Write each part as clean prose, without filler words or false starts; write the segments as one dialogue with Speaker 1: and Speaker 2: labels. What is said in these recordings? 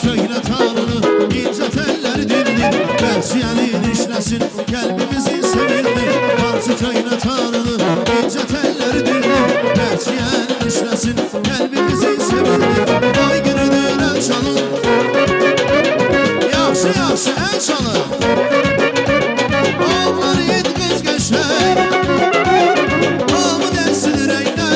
Speaker 1: köhnə tanrını, incə telləri dildir, bəlçiyənin işləsin, qəlbimizi sevindir. Hansı köhnə tanrını, incə telləri dildir, bəlçiyənin işləsin, qəlbimizi sevindir. Ay günüdür əl çalın, yaxşı yaxşı əl çalın. Onlar yedi qız qəşəng, hamı dərsin ürəkdə.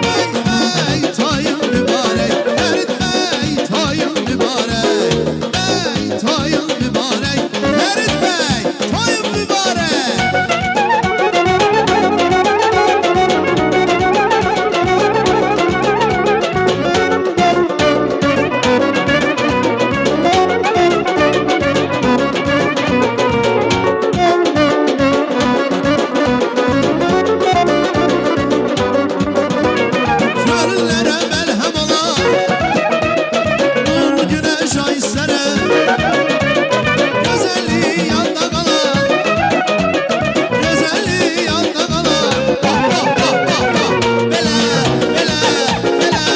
Speaker 1: Bəy tayın mübarək, Fərid bəy tayın mübarək, bəy tayın mübarək, Fərid bəy tayın mübarək. Gönüllərə məlhəm olar, nurlu günəş ay istərə, gözəlliyi yanda qalar, gözəlliyi yanda qalar. Bax, bax, bax, bax, bax, belə, belə, belə,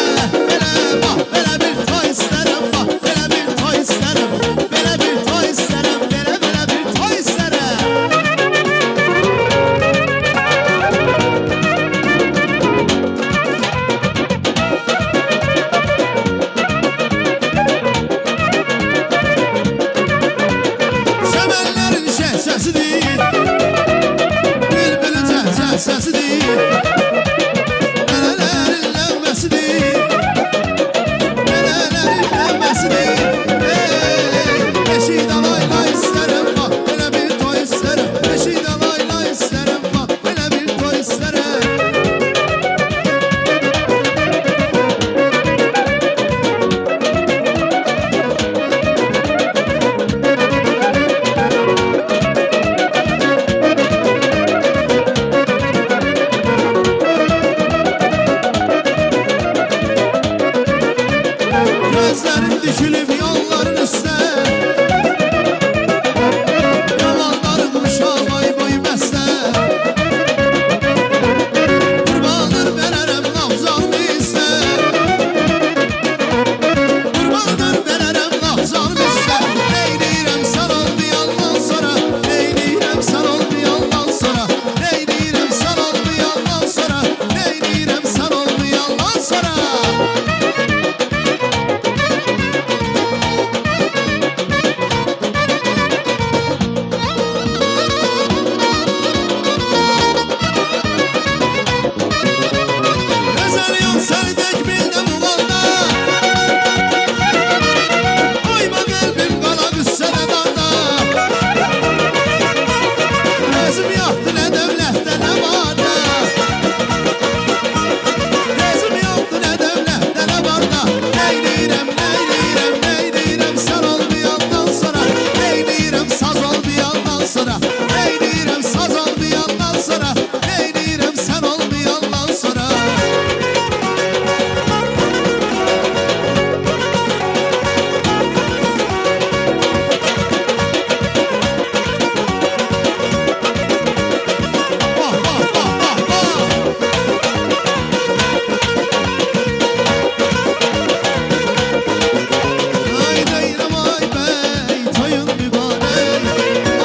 Speaker 1: belə, bax, belə bir toy istərəm, bax, belə bir toy istərəm, belə bir toy istərəm, belə, belə bir toy istərəm. Səməllərin şəhsəsidir, bülbülün cəhcəh səsidir, nənələrin lənməsidir, nənələrin lənməsidir. Eşidə layla istərəm, bax, belə bir toy istərəm, eşidə layla istərəm, bax, belə bir toy istərəm. Gözlərim dikilib yolların üstə, yalanlarım şalay boy bəstə. Qurbandır verərəm nafzanımı istə, qurbandır verərəm nafzanımı istə. Neyləyirəm sən olmayandan sonra, neyləyirəm sən olmayandan sonra, neyləyirəm sən olmayandan sonra, neyləyirəm sən olmayandan sonra. Gözəl yox səni tək bildim uğalda, oyma qəlbim qala qüssədə danda. Gözüm yoxdur nə dövlətdə nə varda, gözüm yoxdur nə dövlətdə nə varda. Neyləyirəm, neyləyirəm, neyləyirəm sən olmayandan sonra, neyləyirəm saz olmayandan sonra, neyləyirəm saz olmayandan sonra, neyləyirəm sən olmayandan sonra. Bax, bax, bax, bax, bax. Ay deyirəm ay bəy toyun mübarək,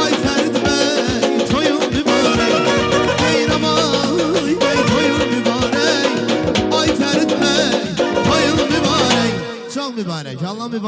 Speaker 1: ay Fərid bəy toyun mübarək. Deyirəm ay bəy toyun mübarək, ay Fərid bəy toyun mübarək. Çox mübarək, Allah mübarək.